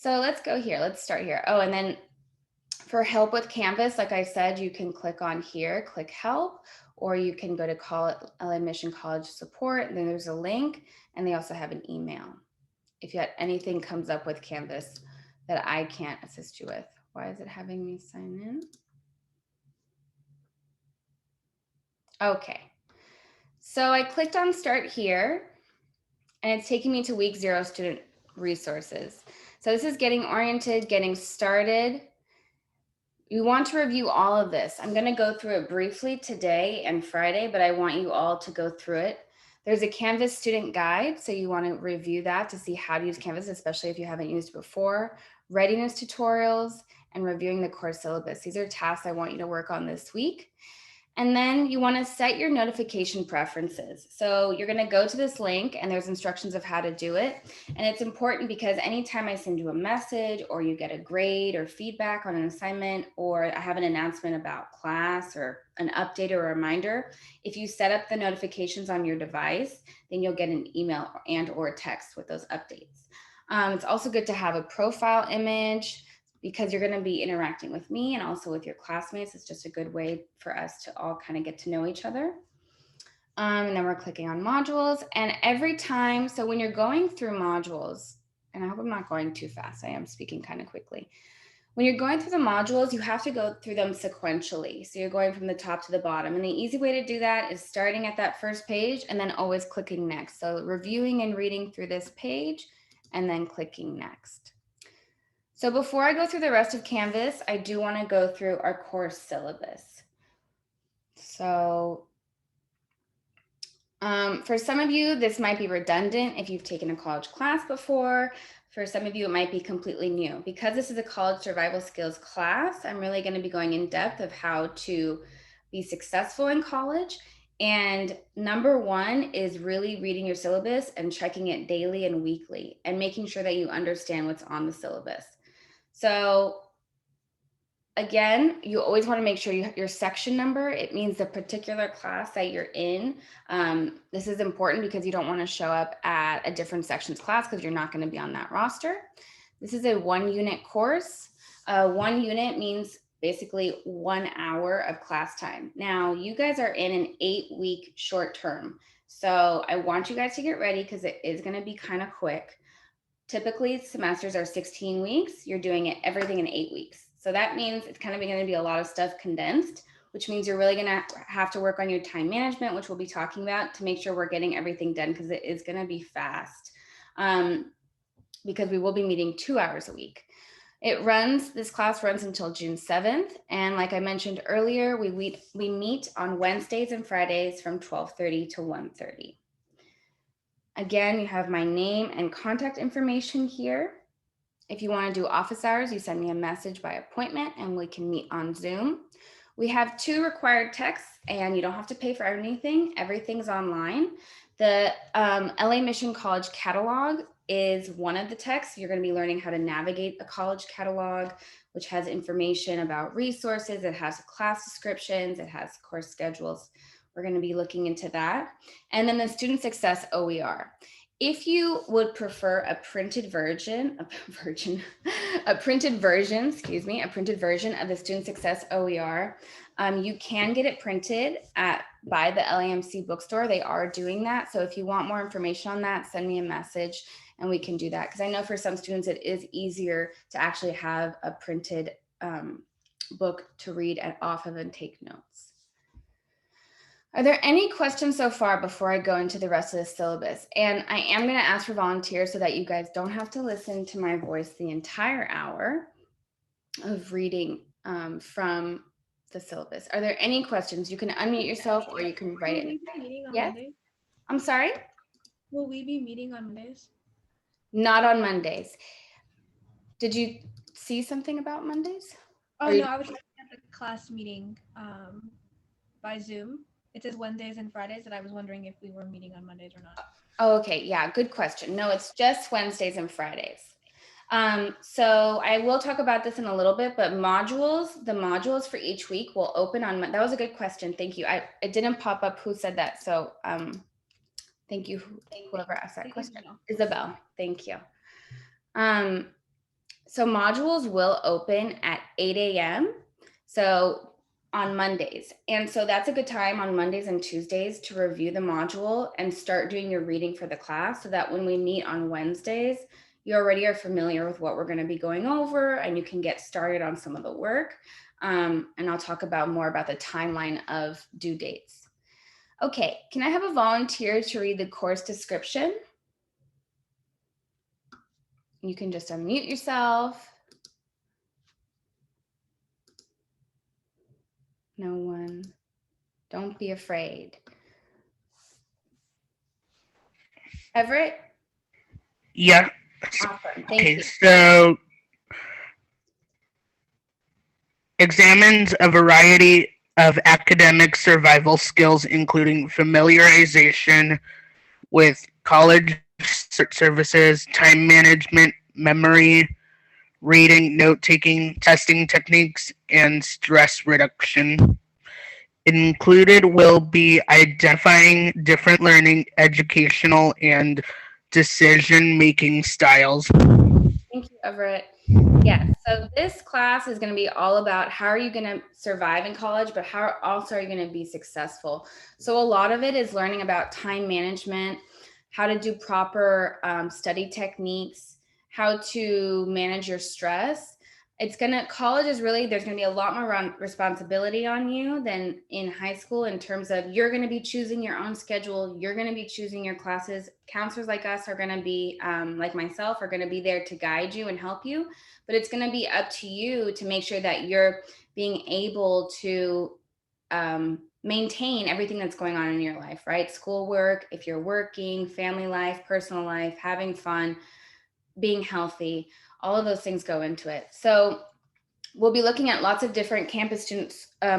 So let's go here. Let's start here. Oh, and then for help with Canvas, like I said, you can click on here, click help, or you can go to LA Mission College support. And then there's a link, and they also have an email. If you had anything comes up with Canvas that I can't assist you with. Why is it having me sign in? Okay. So I clicked on start here, and it's taking me to week 0 student resources. So this is getting oriented, getting started. You want to review all of this. I'm going to go through it briefly today and Friday, but I want you all to go through it. There's a Canvas student guide, so you want to review that to see how to use Canvas, especially if you haven't used it before. Readiness tutorials and reviewing the course syllabus. These are tasks I want you to work on this week. And then you want to set your notification preferences. So you're going to go to this link and there's instructions of how to do it. And it's important because anytime I send you a message or you get a grade or feedback on an assignment, or I have an announcement about class or an update or a reminder, if you set up the notifications on your device, then you'll get an email and or a text with those updates. It's also good to have a profile image, because you're going to be interacting with me and also with your classmates. It's just a good way for us to all kind of get to know each other. And then we're clicking on modules. And every time, so when you're going through modules, and I hope I'm not going too fast, I am speaking kind of quickly. When you're going through the modules, you have to go through them sequentially. So you're going from the top to the bottom. And the easy way to do that is starting at that first page and then always clicking next. So reviewing and reading through this page and then clicking next. So before I go through the rest of Canvas, I do want to go through our course syllabus. So for some of you, this might be redundant if you've taken a college class before. For some of you, it might be completely new. Because this is a college survival skills class, I'm really going to be going in depth of how to be successful in college. And number one is really reading your syllabus and checking it daily and weekly and making sure that you understand what's on the syllabus. So again, you always want to make sure you have your section number. It means the particular class that you're in. This is important because you don't want to show up at a different sections class because you're not going to be on that roster. This is a 1-unit course. 1 unit means basically 1 hour of class time. Now, you guys are in an 8-week short term. So I want you guys to get ready because it is going to be kind of quick. Typically, semesters are 16 weeks. You're doing everything in 8 weeks. So that means it's kind of going to be a lot of stuff condensed, which means you're really going to have to work on your time management, which we'll be talking about, to make sure we're getting everything done, because it is going to be fast, because we will be meeting 2 hours a week. This class runs until June 7th. And like I mentioned earlier, we meet on Wednesdays and Fridays from 12:30 to 1:30. Again, you have my name and contact information here. If you want to do office hours, you send me a message by appointment and we can meet on Zoom. We have 2 required texts and you don't have to pay for anything. Everything's online. The LA Mission College catalog is one of the texts. You're going to be learning how to navigate a college catalog, which has information about resources. It has class descriptions. It has course schedules. We're going to be looking into that. And then the Student Success OER. If you would prefer a printed version of the Student Success OER, you can get it printed by the LAMC bookstore. They are doing that. So if you want more information on that, send me a message and we can do that. Because I know for some students, it is easier to actually have a printed book to read off of and take notes. Are there any questions so far before I go into the rest of the syllabus? And I am going to ask for volunteers so that you guys don't have to listen to my voice the entire hour of reading from the syllabus. Are there any questions? You can unmute yourself or you can write it. Yes? I'm sorry? Will we be meeting on Mondays? Not on Mondays. Did you see something about Mondays? Oh, no, I was just at the class meeting by Zoom. It says Wednesdays and Fridays, and I was wondering if we were meeting on Mondays or not. Oh, okay. Yeah, good question. No, it's just Wednesdays and Fridays. So I will talk about this in a little bit, but the modules for each week will open on, that was a good question. Thank you. It didn't pop up who said that. So thank you, whoever asked that question. Isabel, thank you. So modules will open at 8 a.m. So on Mondays. And so that's a good time on Mondays and Tuesdays to review the module and start doing your reading for the class so that when we meet on Wednesdays, you already are familiar with what we're going to be going over and you can get started on some of the work. And I'll talk about more about the timeline of due dates. Okay, can I have a volunteer to read the course description? You can just unmute yourself. No one. Don't be afraid. Everett? Yeah. Awesome. Thank Okay, you. so examines a variety of academic survival skills, including familiarization with college services, time management, memory, reading, note taking, testing techniques, and stress reduction. Included will be identifying different learning, educational, and decision making styles. Thank you, Everett. Yes, so this class is going to be all about how are you going to survive in college, but how also are you going to be successful? So a lot of it is learning about time management, how to do proper study techniques, how to manage your stress. College is really, there's going to be a lot more responsibility on you than in high school in terms of you're going to be choosing your own schedule. You're going to be choosing your classes. Counselors like us are going to be, like myself, are going to be there to guide you and help you. But it's going to be up to you to make sure that you're being able to maintain everything that's going on in your life, right? Schoolwork, if you're working, family life, personal life, having fun, being healthy, all of those things go into it. So we'll be looking at lots of different campus student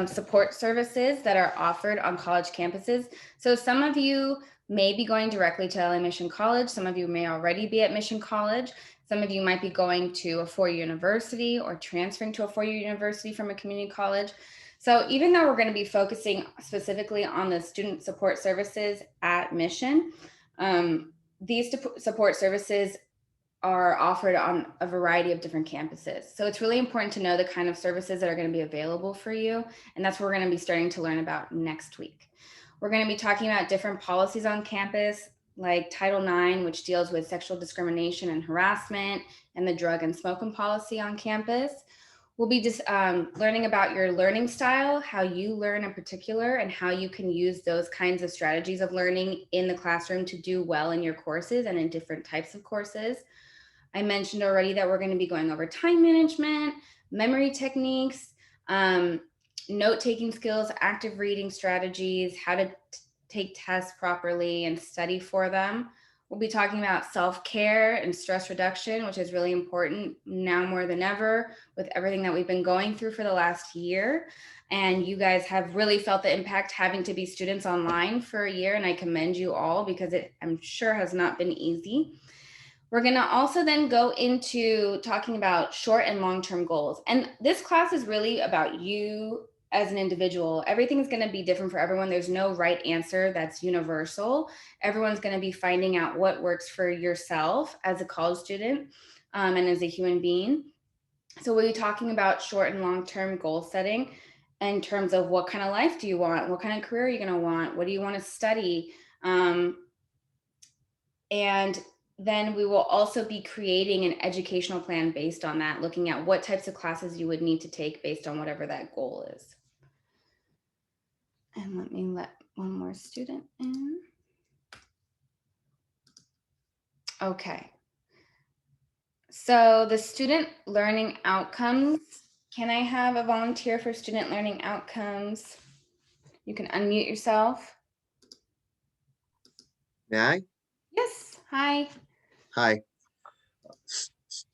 support services that are offered on college campuses. So some of you may be going directly to LA Mission College. Some of you may already be at Mission College. Some of you might be going to a four-year university or transferring to a four-year university from a community college. So even though we're going to be focusing specifically on the student support services at Mission, these support services are offered on a variety of different campuses. So it's really important to know the kind of services that are going to be available for you. And that's what we're going to be starting to learn about next week. We're going to be talking about different policies on campus, like Title IX, which deals with sexual discrimination and harassment, and the drug and smoking policy on campus. We'll be just learning about your learning style, how you learn in particular, and how you can use those kinds of strategies of learning in the classroom to do well in your courses and in different types of courses. I mentioned already that we're going to be going over time management, memory techniques, note-taking skills, active reading strategies, how to take tests properly and study for them. We'll be talking about self-care and stress reduction, which is really important now more than ever with everything that we've been going through for the last year. And you guys have really felt the impact having to be students online for a year, and I commend you all because it, I'm sure, has not been easy. We're going to also then go into talking about short and long-term goals. And this class is really about you as an individual. Everything's going to be different for everyone. There's no right answer that's universal. Everyone's going to be finding out what works for yourself as a college student and as a human being. So we'll be talking about short and long-term goal setting in terms of what kind of life do you want? What kind of career are you going to want? What do you want to study? And then we will also be creating an educational plan based on that, looking at what types of classes you would need to take based on whatever that goal is. And let me let one more student in. Okay. So the student learning outcomes, can I have a volunteer for student learning outcomes? You can unmute yourself. May I? Yes, hi. Hi.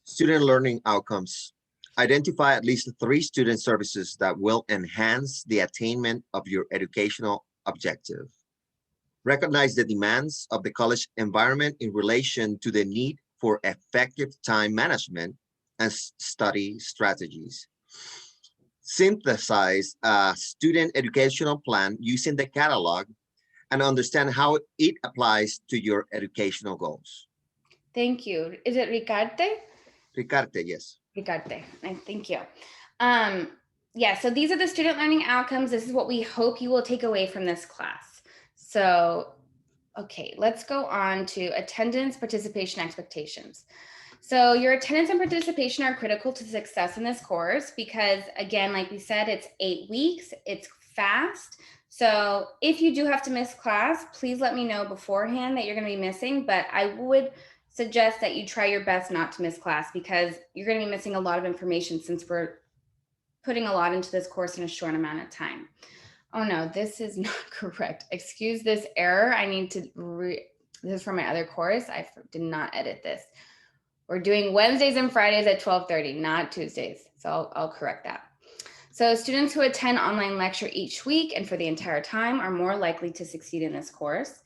Student learning outcomes. Identify at least 3 student services that will enhance the attainment of your educational objective. Recognize the demands of the college environment in relation to the need for effective time management and study strategies. Synthesize a student educational plan using the catalog and understand how it applies to your educational goals. Thank you. Is it Ricarte? Ricarte, yes. Ricarte, thank you. Yeah, so these are the student learning outcomes. This is what we hope you will take away from this class. So, okay, let's go on to attendance, participation, expectations. So your attendance and participation are critical to success in this course because, again, like we said, it's 8 weeks, it's fast. So if you do have to miss class, please let me know beforehand that you're going to be missing, but I would suggest that you try your best not to miss class because you're going to be missing a lot of information since we're putting a lot into this course in a short amount of time. Oh no, this is not correct. Excuse this error. I need to this is from my other course. I did not edit this. We're doing Wednesdays and Fridays at 12:30, not Tuesdays. So I'll correct that. So students who attend online lecture each week and for the entire time are more likely to succeed in this course.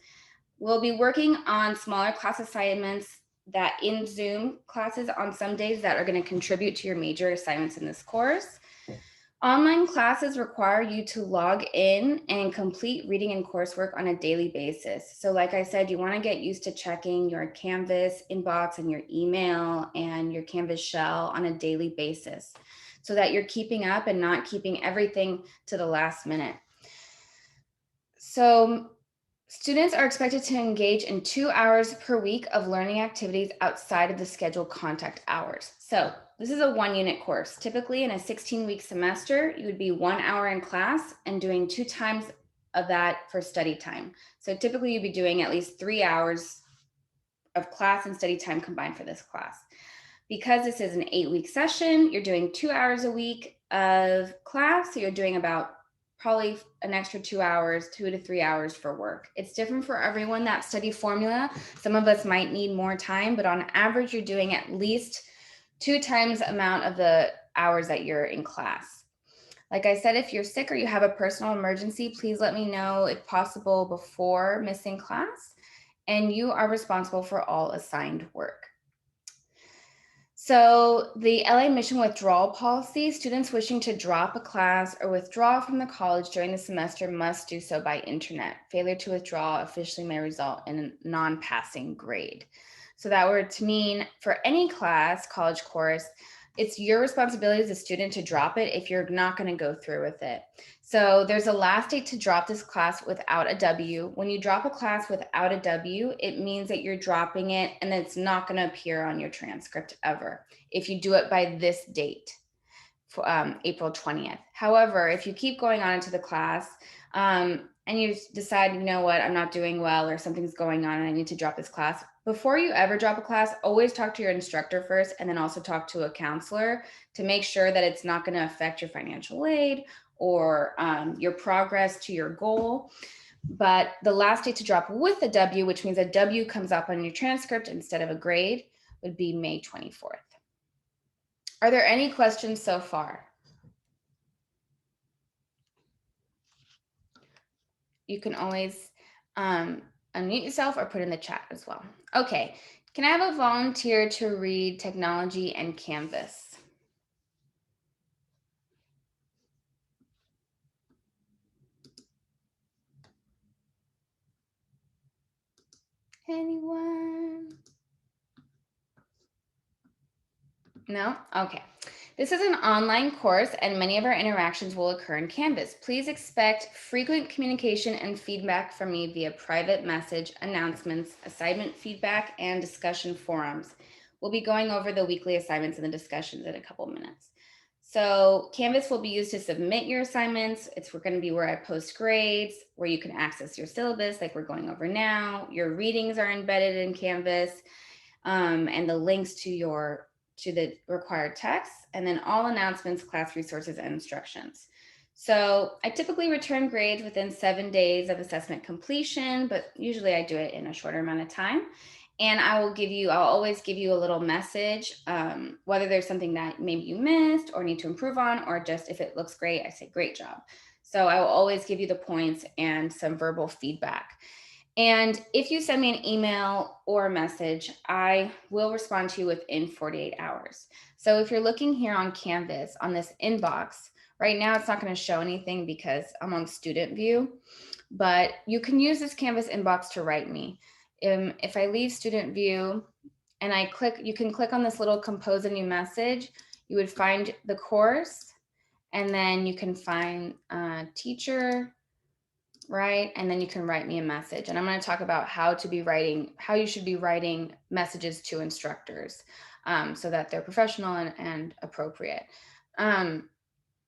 We'll be working on smaller class assignments that in Zoom classes on some days that are going to contribute to your major assignments in this course. Online classes require you to log in and complete reading and coursework on a daily basis. So like I said, you want to get used to checking your Canvas inbox and your email and your Canvas shell on a daily basis so that you're keeping up and not keeping everything to the last minute. So students are expected to engage in 2 hours per week of learning activities outside of the scheduled contact hours. So this is a 1-unit course. Typically in a 16-week semester, you would be 1 hour in class and doing 2 times of that for study time. So typically you'd be doing at least 3 hours of class and study time combined for this class. Because this is an 8-week session, you're doing 2 hours a week of class. So you're doing about probably an extra 2 hours, 2 to 3 hours for work. It's different for everyone, that study formula. Some of us might need more time, but on average, you're doing at least 2 times the amount of the hours that you're in class. Like I said, if you're sick or you have a personal emergency, please let me know if possible before missing class, and you are responsible for all assigned work. So the LA Mission withdrawal policy, students wishing to drop a class or withdraw from the college during the semester must do so by internet. Failure to withdraw officially may result in a non-passing grade. So that were to mean for any class, college course, it's your responsibility as a student to drop it if you're not going to go through with it. So there's a last date to drop this class without a W. When you drop a class without a W, it means that you're dropping it and it's not going to appear on your transcript ever if you do it by this date, April 20th. However, if you keep going on into the class and you decide, you know what, I'm not doing well or something's going on and I need to drop this class, before you ever drop a class, always talk to your instructor first and then also talk to a counselor to make sure that it's not going to affect your financial aid or your progress to your goal. But the last date to drop with a W, which means a W comes up on your transcript instead of a grade, would be May 24th. Are there any questions so far? You can always unmute yourself or put in the chat as well. Okay, can I have a volunteer to read technology and Canvas? Anyone? No? Okay. This is an online course and many of our interactions will occur in Canvas. Please expect frequent communication and feedback from me via private message, announcements, assignment feedback, and discussion forums. We'll be going over the weekly assignments and the discussions in a couple minutes. So Canvas will be used to submit your assignments. It's going to be where I post grades, where you can access your syllabus like we're going over now. Your readings are embedded in Canvas and the links to the required text, and then all announcements, class resources, and instructions. So I typically return grades within 7 days of assessment completion, but usually I do it in a shorter amount of time. And I'll always give you a little message, whether there's something that maybe you missed or need to improve on, or just if it looks great, I say, great job. So I will always give you the points and some verbal feedback. And if you send me an email or a message, I will respond to you within 48 hours. So if you're looking here on Canvas on this inbox, right now it's not going to show anything because I'm on student view, but you can use this Canvas inbox to write me. If I leave student view and you can click on this little compose a new message. You would find the course, and then you can find teacher, right? And then you can write me a message. And I'm going to talk about how you should be writing messages to instructors so that they're professional and appropriate.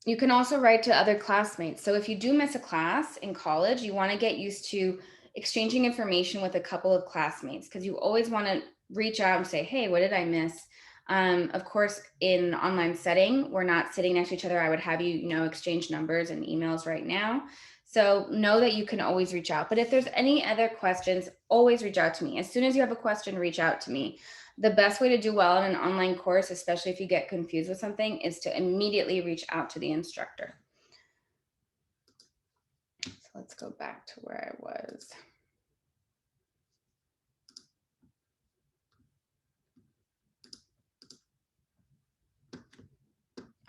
You can also write to other classmates. So if you do miss a class in college, you want to get used to exchanging information with a couple of classmates, because you always want to reach out and say, hey, what did I miss? Of course, in an online setting, we're not sitting next to each other. I would have you, exchange numbers and emails right now. So know that you can always reach out. But if there's any other questions, always reach out to me. As soon as you have a question, reach out to me. The best way to do well in an online course, especially if you get confused with something, is to immediately reach out to the instructor. So let's go back to where I was.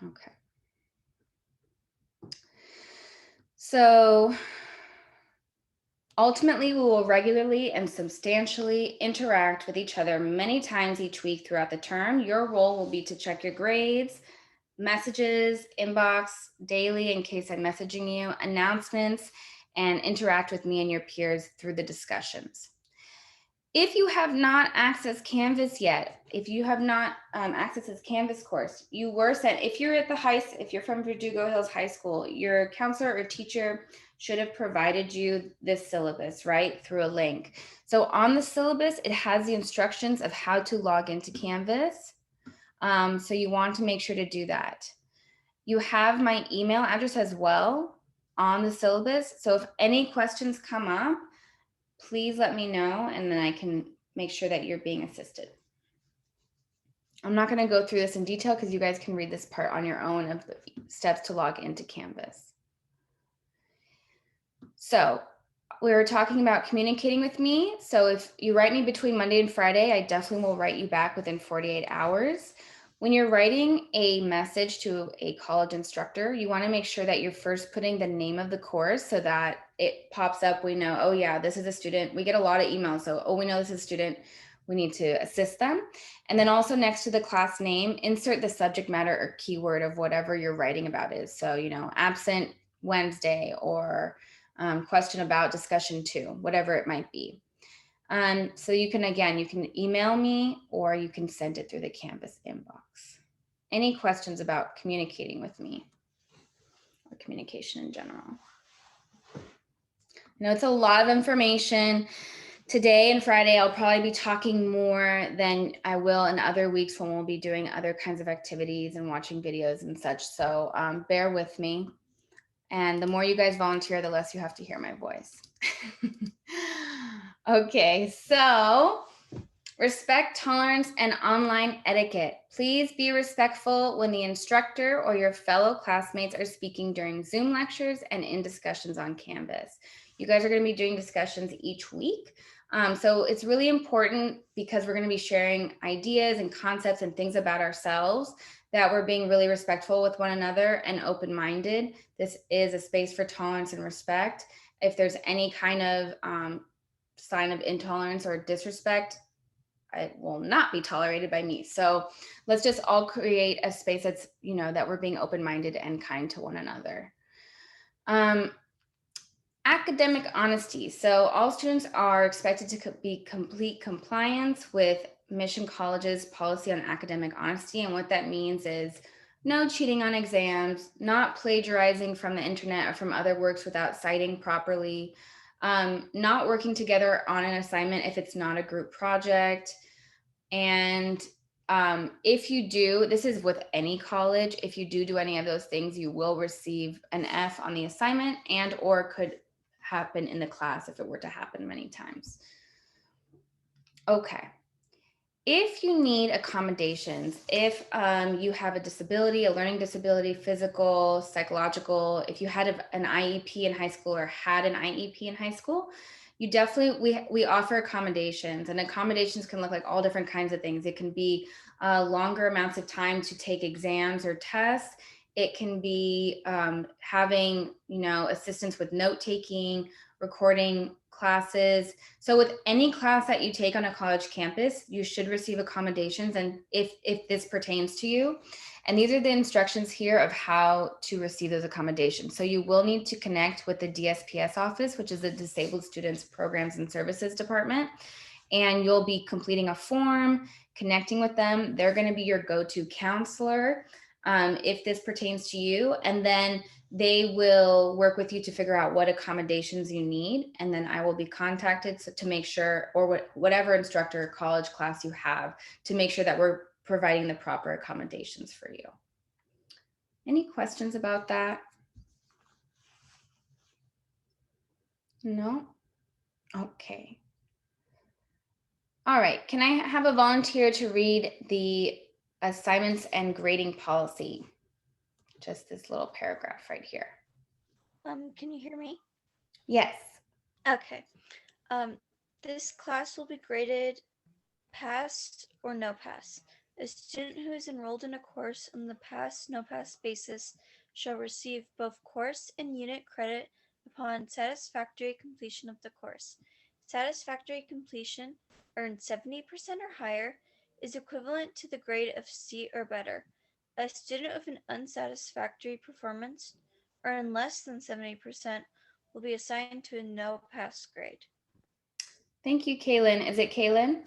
Okay. So ultimately, we will regularly and substantially interact with each other many times each week throughout the term. Your role will be to check your grades, messages, inbox daily in case I'm messaging you, announcements, and interact with me and your peers through the discussions. If you have not accessed Canvas yet, if you have not accessed this Canvas course, you were sent, if you're from Verdugo Hills High School, your counselor or teacher should have provided you this syllabus, right, through a link. So on the syllabus, it has the instructions of how to log into Canvas. So you want to make sure to do that. You have my email address as well on the syllabus. So if any questions come up, please let me know, and then I can make sure that you're being assisted. I'm not going to go through this in detail because you guys can read this part on your own of the steps to log into Canvas. So we were talking about communicating with me. So if you write me between Monday and Friday, I definitely will write you back within 48 hours. When you're writing a message to a college instructor, you want to make sure that you're first putting the name of the course so that it pops up. We know, oh yeah, this is a student. We get a lot of emails. So, oh, we know this is a student. We need to assist them. And then also next to the class name, insert the subject matter or keyword of whatever you're writing about is. So, absent Wednesday, or question about discussion 2, whatever it might be. So you can email me, or you can send it through the Canvas inbox. Any questions about communicating with me or communication in general? I know it's a lot of information. Today and Friday, I'll probably be talking more than I will in other weeks when we'll be doing other kinds of activities and watching videos and such. So bear with me. And the more you guys volunteer, the less you have to hear my voice. Okay, so respect, tolerance, and online etiquette. Please be respectful when the instructor or your fellow classmates are speaking during Zoom lectures and in discussions on Canvas. You guys are going to be doing discussions each week. So it's really important, because we're going to be sharing ideas and concepts and things about ourselves, that we're being really respectful with one another and open-minded. This is a space for tolerance and respect. If there's any kind of sign of intolerance or disrespect, it will not be tolerated by me. So let's just all create a space that's, that we're being open-minded and kind to one another. Academic honesty. So all students are expected to be complete compliance with Mission College's policy on academic honesty. And what that means is no cheating on exams, not plagiarizing from the internet or from other works without citing properly, not working together on an assignment if it's not a group project. And if you do, this is with any college, if you do any of those things, you will receive an F on the assignment, and or could happen in the class if it were to happen many times. Okay. If you need accommodations, if you have a disability, a learning disability, physical, psychological, if you had an IEP in high school or had an IEP in high school, you definitely, we offer accommodations, and accommodations can look like all different kinds of things. It can be longer amounts of time to take exams or tests. It can be having, assistance with note taking, recording classes. So with any class that you take on a college campus, you should receive accommodations, and if this pertains to you. And these are the instructions here of how to receive those accommodations. So you will need to connect with the DSPS office, which is the Disabled Students Programs and Services Department. And you'll be completing a form, connecting with them. They're going to be your go-to counselor if this pertains to you. And then they will work with you to figure out what accommodations you need. And then I will be contacted to make sure, or whatever instructor or college class you have, to make sure that we're providing the proper accommodations for you. Any questions about that? No? Okay. All right, can I have a volunteer to read the assignments and grading policy? Just this little paragraph right here. Can you hear me? Yes. Okay. This class will be graded pass or no pass. A student who is enrolled in a course on the pass, no pass basis shall receive both course and unit credit upon satisfactory completion of the course. Satisfactory completion, earned 70% or higher, is equivalent to the grade of C or better. A student with an unsatisfactory performance, earned less than 70%, will be assigned to a no pass grade. Thank you, Kaylin. Is it Kaylin?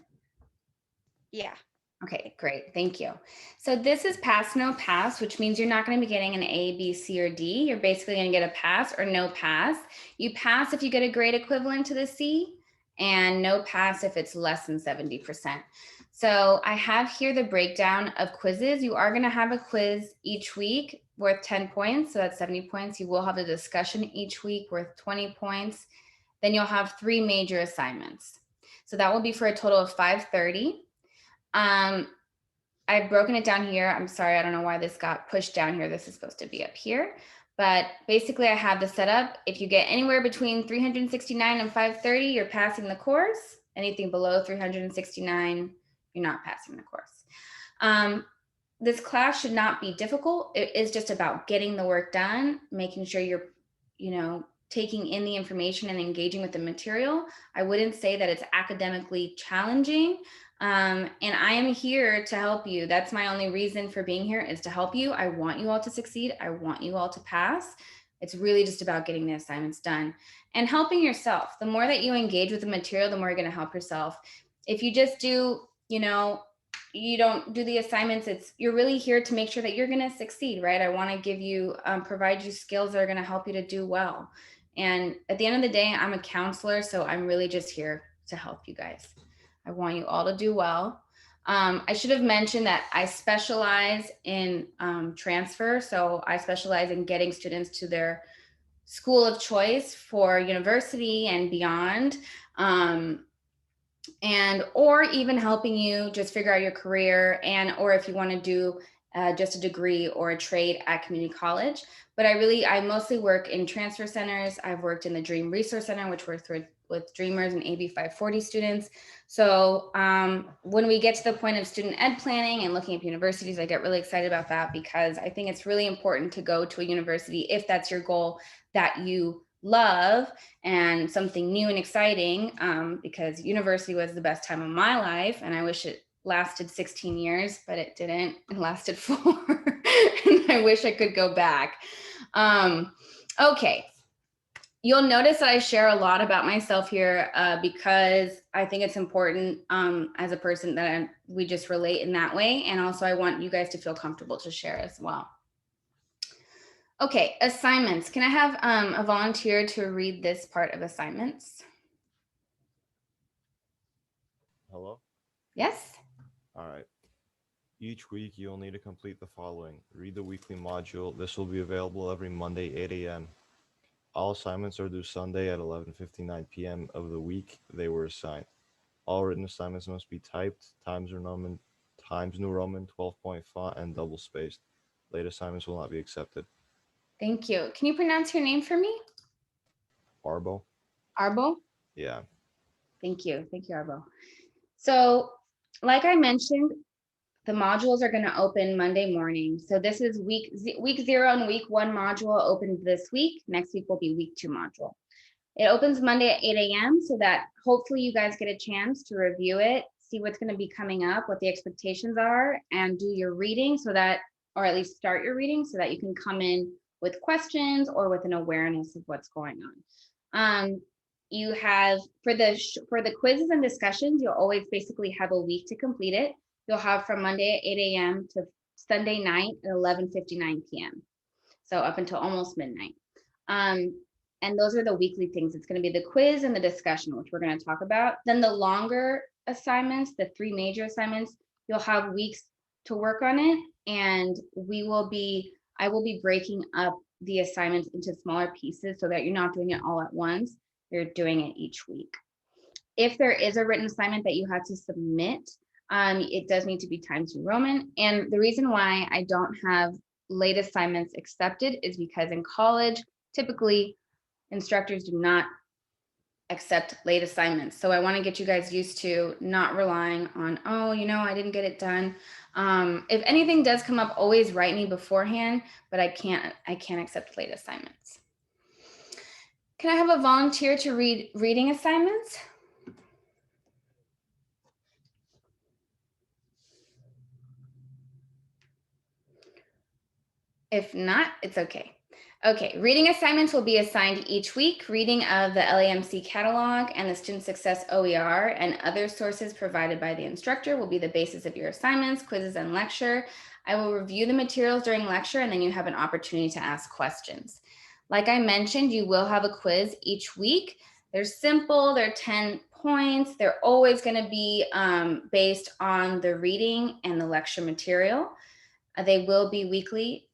Yeah. Okay, great. Thank you. So this is pass, no pass, which means you're not going to be getting an A, B, C, or D. You're basically going to get a pass or no pass. You pass if you get a grade equivalent to the C, and no pass if it's less than 70%. So I have here the breakdown of quizzes. You are going to have a quiz each week worth 10 points. So that's 70 points. You will have a discussion each week worth 20 points. Then you'll have 3 major assignments. So that will be for a total of 530. I've broken it down here. I'm sorry, I don't know why this got pushed down here. This is supposed to be up here. But basically I have the setup. If you get anywhere between 369 and 530, you're passing the course. Anything below 369, you're not passing the course. This class should not be difficult. It is just about getting the work done, making sure you're, taking in the information and engaging with the material. I wouldn't say that it's academically challenging. And I am here to help you. That's my only reason for being here, is to help you. I want you all to succeed. I want you all to pass. It's really just about getting the assignments done and helping yourself. The more that you engage with the material, the more you're going to help yourself. If you just do, you don't do the assignments, you're really here to make sure that you're going to succeed, right? I want to give you, provide you skills that are going to help you to do well. And at the end of the day, I'm a counselor, so I'm really just here to help you guys. I want you all to do well. I should have mentioned that I specialize in transfer. So I specialize in getting students to their school of choice for university and beyond. Or even helping you just figure out your career, or if you want to do just a degree or a trade at community college. But I mostly work in transfer centers. I've worked in the Dream Resource Center, which works with Dreamers and AB 540 students. So when we get to the point of student ed planning and looking at universities, I get really excited about that, because I think it's really important to go to a university, if that's your goal, that you love and something new and exciting, because university was the best time of my life, and I wish it lasted 16 years, but it didn't. It lasted 4 and I wish I could go back. Okay. You'll notice that I share a lot about myself here because I think it's important as a person that we just relate in that way. And also I want you guys to feel comfortable to share as well. Okay, assignments. Can I have a volunteer to read this part of assignments? Hello? Yes. All right. Each week, you'll need to complete the following. Read the weekly module. This will be available every Monday, 8 a.m. All assignments are due Sunday at 11:59 p.m. of the week they were assigned. All written assignments must be typed, Times New Roman, 12-point font, and double-spaced. Late assignments will not be accepted. Thank you. Can you pronounce your name for me? Arbo? Arbo? Yeah. Thank you. Thank you, Arbo. So like I mentioned, the modules are going to open Monday morning. So this is week 0 and week 1 module opened this week. Next week will be week 2 module. It opens Monday at 8 a.m. so that hopefully you guys get a chance to review it, see what's going to be coming up, what the expectations are, and do your reading so that, or at least start your reading so that you can come in with questions or with an awareness of what's going on. You have, for the quizzes and discussions, you'll always basically have a week to complete it. You'll have from Monday at 8 a.m. to Sunday night at 11:59 p.m. So up until almost midnight. And those are the weekly things. It's going to be the quiz and the discussion, which we're going to talk about. Then the longer assignments, the 3 major assignments, you'll have weeks to work on it. And I will be breaking up the assignments into smaller pieces so that you're not doing it all at once. You're doing it each week. If there is a written assignment that you have to submit, it does need to be Times New Roman. And the reason why I don't have late assignments accepted is because in college, typically instructors do not accept late assignments. So I want to get you guys used to not relying on, oh, I didn't get it done. If anything does come up, always write me beforehand, but I can't accept late assignments. Can I have a volunteer to read reading assignments? If not, it's okay. Okay, reading assignments will be assigned each week. Reading of the LAMC catalog and the Student Success OER and other sources provided by the instructor will be the basis of your assignments, quizzes, and lecture. I will review the materials during lecture, and then you have an opportunity to ask questions. Like I mentioned, you will have a quiz each week. They're simple, they're 10 points. They're always going to be based on the reading and the lecture material. They will be weekly.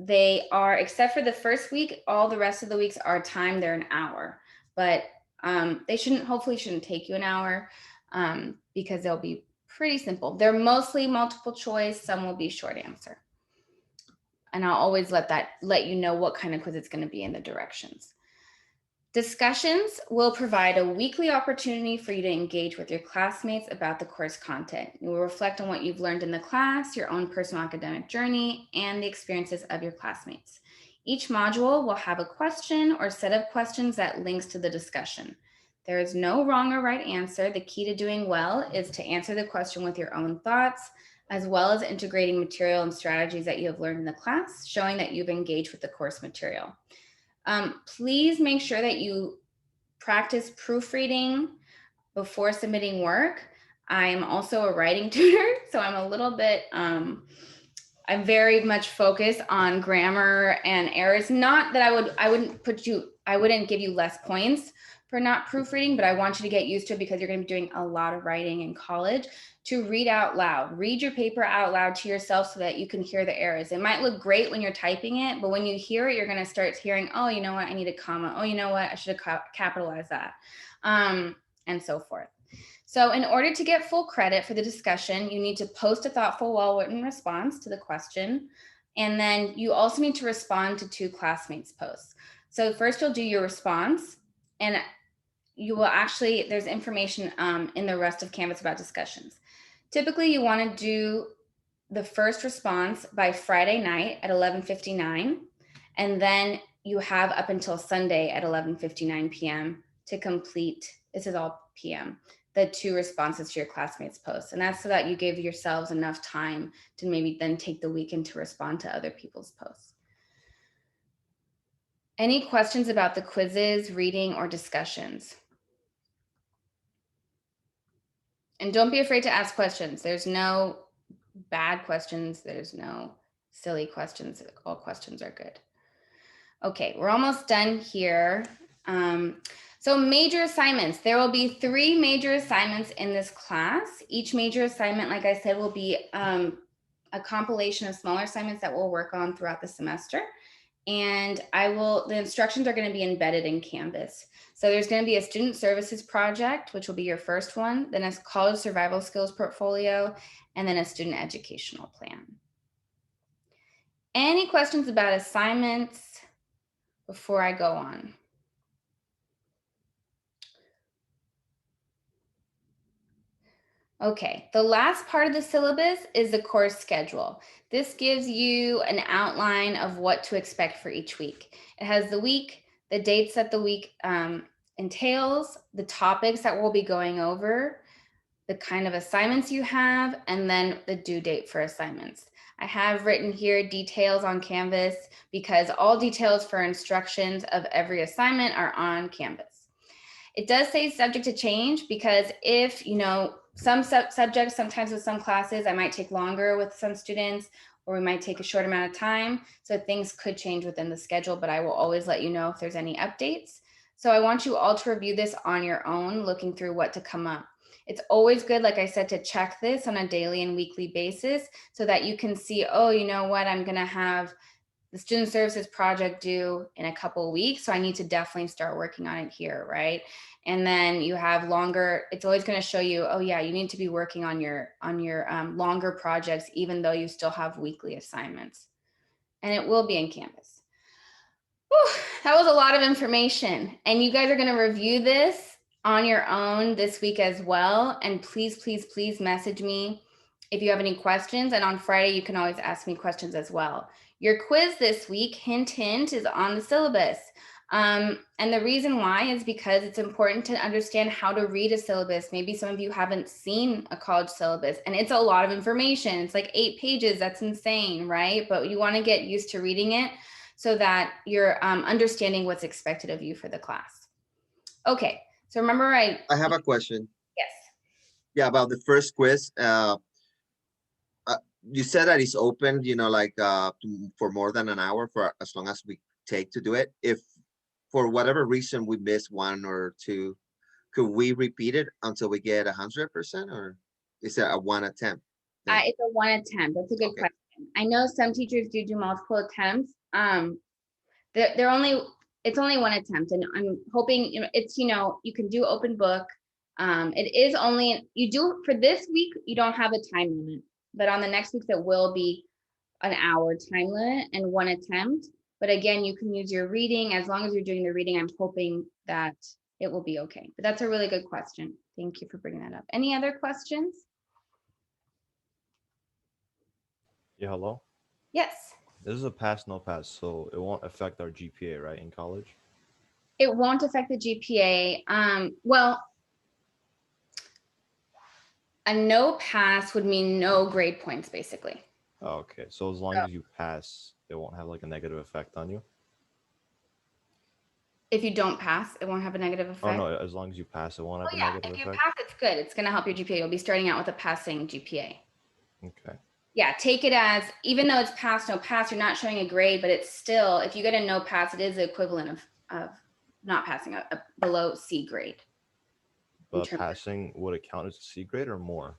They are, except for the first week, all the rest of the weeks are timed. They're an hour, but they hopefully shouldn't take you an hour because they'll be pretty simple. They're mostly multiple choice. Some will be short answer. And I'll always let you know what kind of quiz it's going to be in the directions. Discussions will provide a weekly opportunity for you to engage with your classmates about the course content. You will reflect on what you've learned in the class, your own personal academic journey, and the experiences of your classmates. Each module will have a question or set of questions that links to the discussion. There is no wrong or right answer. The key to doing well is to answer the question with your own thoughts, as well as integrating material and strategies that you have learned in the class, showing that you've engaged with the course material. Please make sure that you practice proofreading before submitting work. I'm also a writing tutor, so I'm a little bit, I'm very much focused on grammar and errors. Not that I wouldn't give you less points for not proofreading, but I want you to get used to it because you're going to be doing a lot of writing in college. To read out loud, read your paper out loud to yourself so that you can hear the errors. It might look great when you're typing it, but when you hear it, you're going to start hearing, oh, you know what, I need a comma. Oh, you know what, I should have capitalized that, and so forth. So in order to get full credit for the discussion, you need to post a thoughtful, well-written response to the question. And then you also need to respond to 2 classmates' posts. So first you'll do your response, and you will actually, there's information in the rest of Canvas about discussions. Typically you want to do the first response by Friday night at 11:59, and then you have up until Sunday at 11:59 p.m. to complete, this is all PM, the 2 responses to your classmates' posts. And that's so that you give yourselves enough time to maybe then take the weekend to respond to other people's posts. Any questions about the quizzes, reading, or discussions? And don't be afraid to ask questions. There's no bad questions. There's no silly questions. All questions are good. Okay, we're almost done here. So major assignments. There will be 3 major assignments in this class. Each major assignment, like I said, will be a compilation of smaller assignments that we'll work on throughout the semester. And the instructions are going to be embedded in Canvas. So there's going to be a student services project, which will be your first one, then a college survival skills portfolio, and then a student educational plan. Any questions about assignments before I go on? Okay, the last part of the syllabus is the course schedule. This gives you an outline of what to expect for each week. It has the week, the dates that the week entails, the topics that we'll be going over, the kind of assignments you have, and then the due date for assignments. I have written here details on Canvas because all details for instructions of every assignment are on Canvas. It does say subject to change because if, you know, some subjects, sometimes with some classes, I might take longer with some students, or we might take a short amount of time. So things could change within the schedule, but I will always let you know if there's any updates. So I want you all to review this on your own, looking through what to come up. It's always good, like I said, to check this on a daily and weekly basis so that you can see, oh, you know what, I'm gonna have the student services project due in a couple of weeks. So I need to definitely start working on it here, right? And then you have longer, it's always gonna show you, oh yeah, you need to be working on your longer projects, even though you still have weekly assignments. And it will be in Canvas. Whew, that was a lot of information. And you guys are gonna review this on your own this week as well. And please, please, please message me if you have any questions. And on Friday, you can always ask me questions as well. Your quiz this week, hint, hint, is on the syllabus. And the reason why is because it's important to understand how to read a syllabus. Maybe some of you haven't seen a college syllabus, and it's a lot of information. It's like 8 pages. That's insane, right? But you want to get used to reading it so that you're understanding what's expected of you for the class. Okay. So remember, I have a question. Yes. Yeah, about the first quiz. You said that it's open, you know, like for more than an hour, for as long as we take to do it. If for whatever reason we miss 1 or 2, could we repeat it until we get 100%, or is it a 1 attempt thing? It's a 1 attempt. That's a good question. I know some teachers do multiple attempts. It's only 1 attempt, and I'm hoping, you know, it's, you know, you can do open book. It is only, you do for this week, you don't have a time limit, but on the next week, there will be an hour time limit and 1 attempt. But again, you can use your reading. As long as you're doing the reading, I'm hoping that it will be okay. But that's a really good question. Thank you for bringing that up. Any other questions? Yeah, hello? Yes. This is a pass, no pass, so it won't affect our GPA, right, in college? It won't affect the GPA. Well, a no pass would mean no grade points, basically. Oh, okay, so as long as you pass, it won't have like a negative effect on you? If you don't pass, it won't have a negative effect. Oh, no, as long as you pass, it won't have a Yeah, negative if you effect? pass, it's good. It's going to help your GPA. You'll be starting out with a passing GPA. Okay. Yeah, take it as, even though it's pass, no pass, you're not showing a grade, but it's still, if you get a no pass, it is the equivalent of not passing, a below C grade. But passing, would it count as a C grade or more?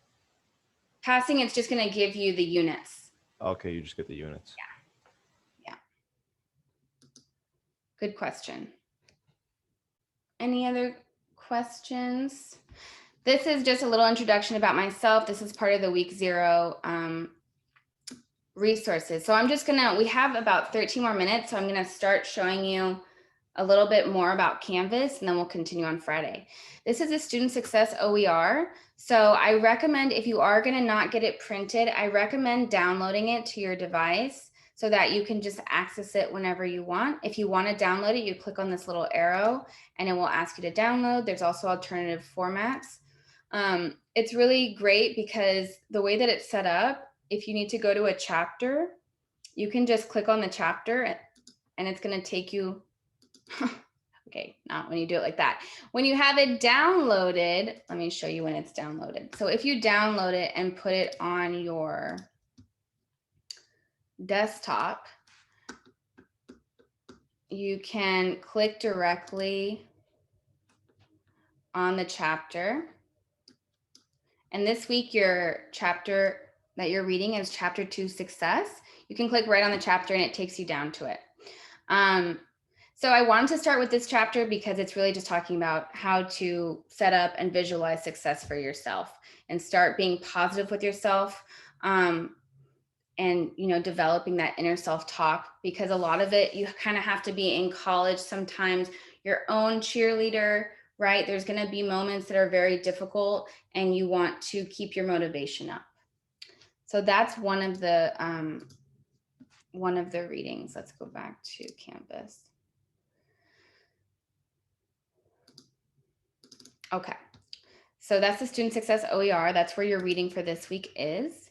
Passing, it's just going to give you the units. Okay, you just get the units. Yeah. Good question. Any other questions? This is just a little introduction about myself. This is part of the week 0 resources. So I'm just gonna, we have about 13 more minutes. So I'm gonna start showing you a little bit more about Canvas, and then we'll continue on Friday. This is a student success OER. So I recommend, if you are gonna not get it printed, I recommend downloading it to your device so that you can just access it whenever you want. If you wanna download it, you click on this little arrow and it will ask you to download. There's also alternative formats. It's really great because the way that it's set up, if you need to go to a chapter, you can just click on the chapter and it's going to take you. Okay, not when you do it like that. When you have it downloaded, let me show you when it's downloaded. So if you download it and put it on your desktop, you can click directly on the chapter. And this week, your chapter that you're reading is chapter 2, success. You can click right on the chapter and it takes you down to it. So I wanted to start with this chapter because it's really just talking about how to set up and visualize success for yourself and start being positive with yourself, and, you know, developing that inner self-talk, because a lot of it, you kind of have to be in college sometimes your own cheerleader, right? There's going to be moments that are very difficult and you want to keep your motivation up. So that's one of the readings. Let's go back to Canvas. Okay. So that's the Student Success OER. That's where your reading for this week is.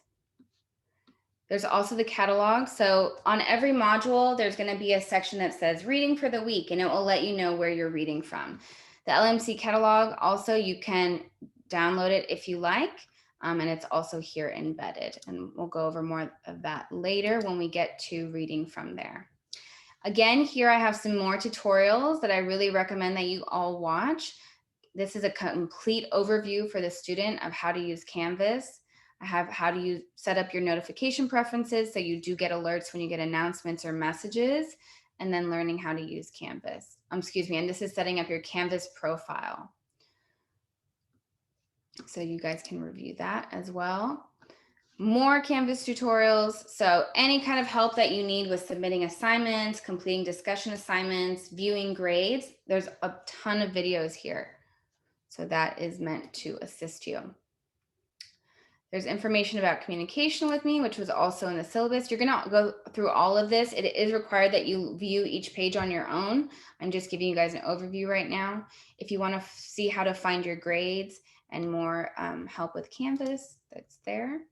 There's also the catalog. So on every module, there's going to be a section that says reading for the week, and it will let you know where you're reading from. The LMC catalog, also, you can download it if you like, and it's also here embedded. And we'll go over more of that later when we get to reading from there. Again, here I have some more tutorials that I really recommend that you all watch. This is a complete overview for the student of how to use Canvas. I have how do you set up your notification preferences so you do get alerts when you get announcements or messages, and then learning how to use Canvas. Excuse me, and this is setting up your Canvas profile. So you guys can review that as well. More Canvas tutorials. So any kind of help that you need with submitting assignments, completing discussion assignments, viewing grades, there's a ton of videos here. So that is meant to assist you. There's information about communication with me, which was also in the syllabus. You're gonna go through all of this. It is required that you view each page on your own. I'm just giving you guys an overview right now. If you wanna see how to find your grades and more help with Canvas, that's there.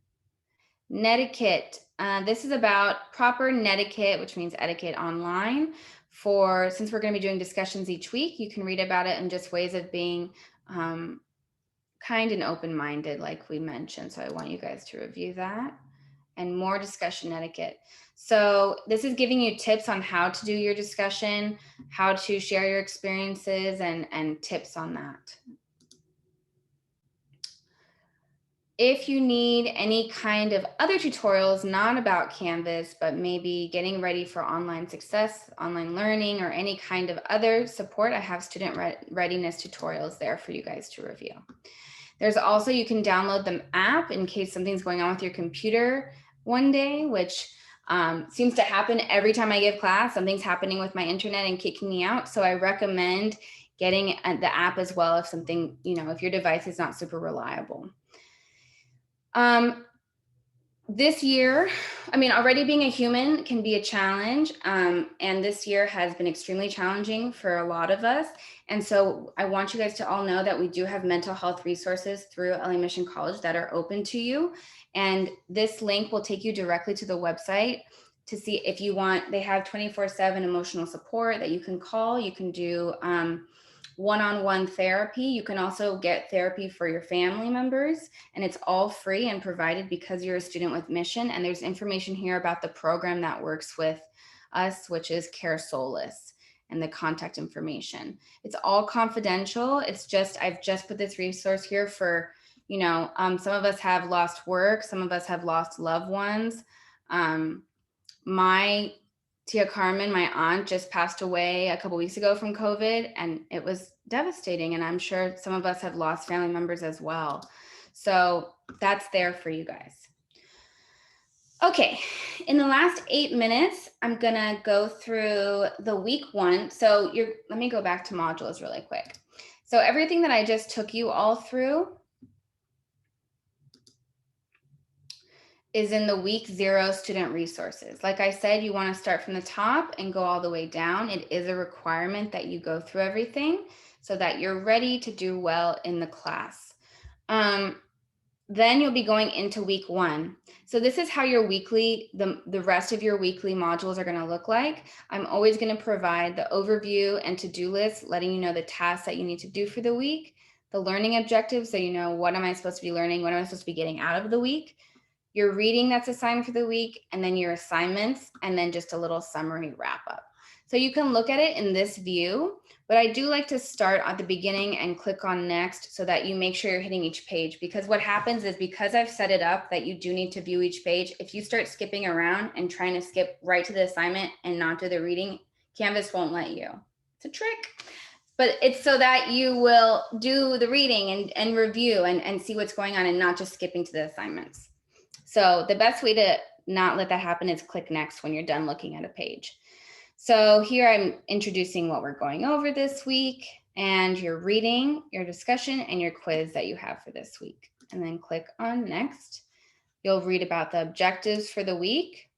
Netiquette. This is about proper netiquette, which means etiquette online. Since we're gonna be doing discussions each week, you can read about it and just ways of being kind and open-minded, like we mentioned. So I want you guys to review that, and more discussion etiquette. So this is giving you tips on how to do your discussion, how to share your experiences, and tips on that. If you need any kind of other tutorials, not about Canvas, but maybe getting ready for online success, online learning, or any kind of other support, I have student readiness tutorials there for you guys to review. There's also, you can download the app in case something's going on with your computer one day, which seems to happen every time I give class. Something's happening with my internet and kicking me out. So I recommend getting the app as well if something, if your device is not super reliable. This year, already being a human can be a challenge. And this year has been extremely challenging for a lot of us. And so I want you guys to all know that we do have mental health resources through LA Mission College that are open to you. And this link will take you directly to the website to see if you want. They have 24/7 emotional support that you can call. You can do one-on-one therapy. You can also get therapy for your family members, and it's all free and provided because you're a student with mission. And there's information here about the program that works with us, which is Care Solace, and the contact information. It's all confidential. I've just put this resource here for, some of us have lost work. Some of us have lost loved ones. My Tia Carmen, my aunt, just passed away a couple weeks ago from COVID, and it was devastating. And I'm sure some of us have lost family members as well. So that's there for you guys. Okay, in the last 8 minutes, I'm gonna go through the week one. So let me go back to modules really quick. So everything that I just took you all through is in the week 0 student resources. Like I said, you want to start from the top and go all the way down. It is a requirement that you go through everything so that you're ready to do well in the class. Then you'll be going into week 1. So this is how your weekly, the rest of your weekly modules are going to look like. I'm always going to provide the overview and to-do list, letting you know the tasks that you need to do for the week, the learning objectives, so you know what am I supposed to be learning, what am I supposed to be getting out of the week, your reading that's assigned for the week, and then your assignments, and then just a little summary wrap up. So you can look at it in this view, but I do like to start at the beginning and click on next so that you make sure you're hitting each page, because what happens is, because I've set it up that you do need to view each page, if you start skipping around and trying to skip right to the assignment and not do the reading, Canvas won't let you. It's a trick. But it's so that you will do the reading and review and see what's going on and not just skipping to the assignments. So the best way to not let that happen is click next when you're done looking at a page. So here I'm introducing what we're going over this week, and your reading, your discussion, and your quiz that you have for this week. And then click on next. You'll read about the objectives for the week.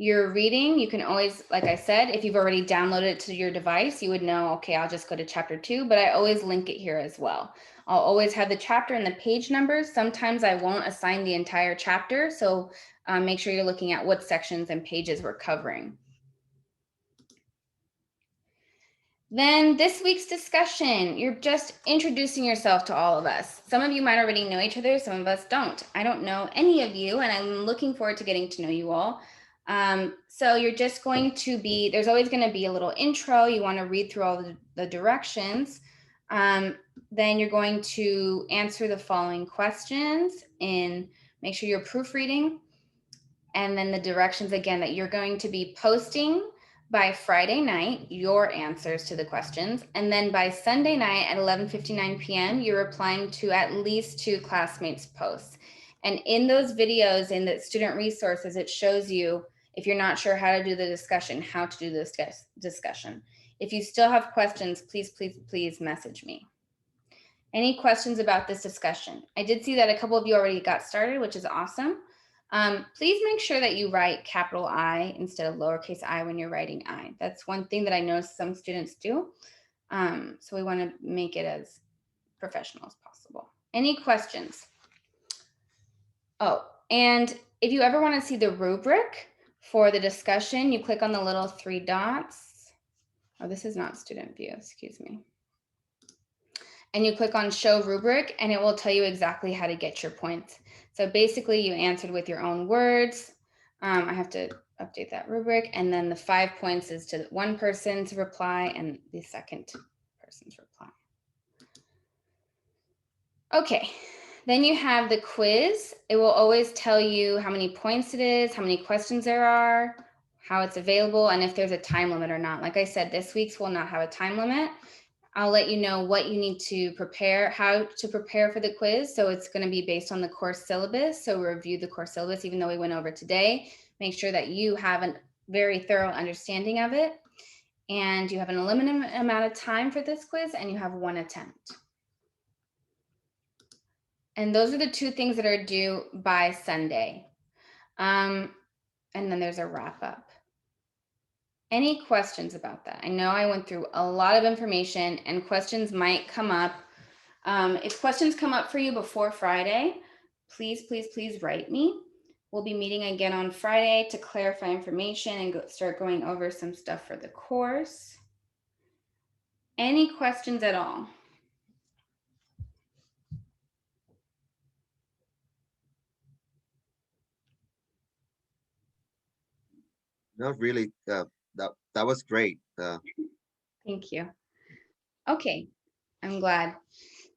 you're reading, you can always, like I said, if you've already downloaded it to your device, you would know, okay, I'll just go to chapter 2, but I always link it here as well. I'll always have the chapter and the page numbers. Sometimes I won't assign the entire chapter, so make sure you're looking at what sections and pages we're covering. Then this week's discussion, you're just introducing yourself to all of us. Some of you might already know each other, some of us don't. I don't know any of you, and I'm looking forward to getting to know you all. So you're just going to be, there's always going to be a little intro. You want to read through all the directions. Then you're going to answer the following questions and make sure you're proofreading. And then the directions again that you're going to be posting by Friday night, your answers to the questions. And then by Sunday night at 11:59 p.m., you're replying to at least 2 classmates' posts. And in those videos, in the student resources, it shows you, if you're not sure how to do the discussion, how to do this discussion. If you still have questions, please message me. Any questions about this discussion? I did see that a couple of you already got started, which is awesome. Please make sure that you write capital I instead of lowercase I when you're writing I. That's one thing that I know some students do. So we want to make it as professional as possible. Any questions? Oh, and if you ever want to see the rubric for the discussion, you click on the little 3 dots. Oh, this is not student view, excuse me. And you click on show rubric and it will tell you exactly how to get your points. So basically you answered with your own words. I have to update that rubric. And then the 5 points is to one person's reply and the second person's reply. Okay, then you have the quiz. It will always tell you how many points it is, how many questions there are, how it's available, and if there's a time limit or not. Like I said, this week's will not have a time limit. I'll let you know what you need to prepare, how to prepare for the quiz. So it's going to be based on the course syllabus. So review the course syllabus, even though we went over today. Make sure that you have a very thorough understanding of it. And you have an limited amount of time for this quiz and you have 1 attempt. And those are the 2 things that are due by Sunday. And then there's a wrap up. Any questions about that? I know I went through a lot of information and questions might come up. If questions come up for you before Friday, please write me. We'll be meeting again on Friday to clarify information and start going over some stuff for the course. Any questions at all? Not really. That was great. Thank you. Okay, I'm glad.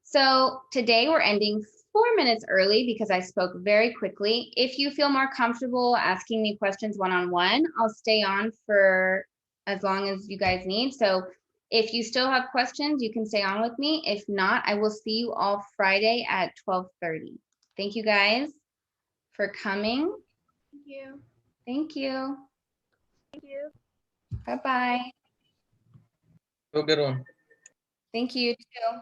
So today we're ending 4 minutes early because I spoke very quickly. If you feel more comfortable asking me questions one-on-one, I'll stay on for as long as you guys need. So if you still have questions, you can stay on with me. If not, I will see you all Friday at 12:30. Thank you guys for coming. Thank you. Thank you. Thank you. Bye-bye. Have a good one. Thank you too.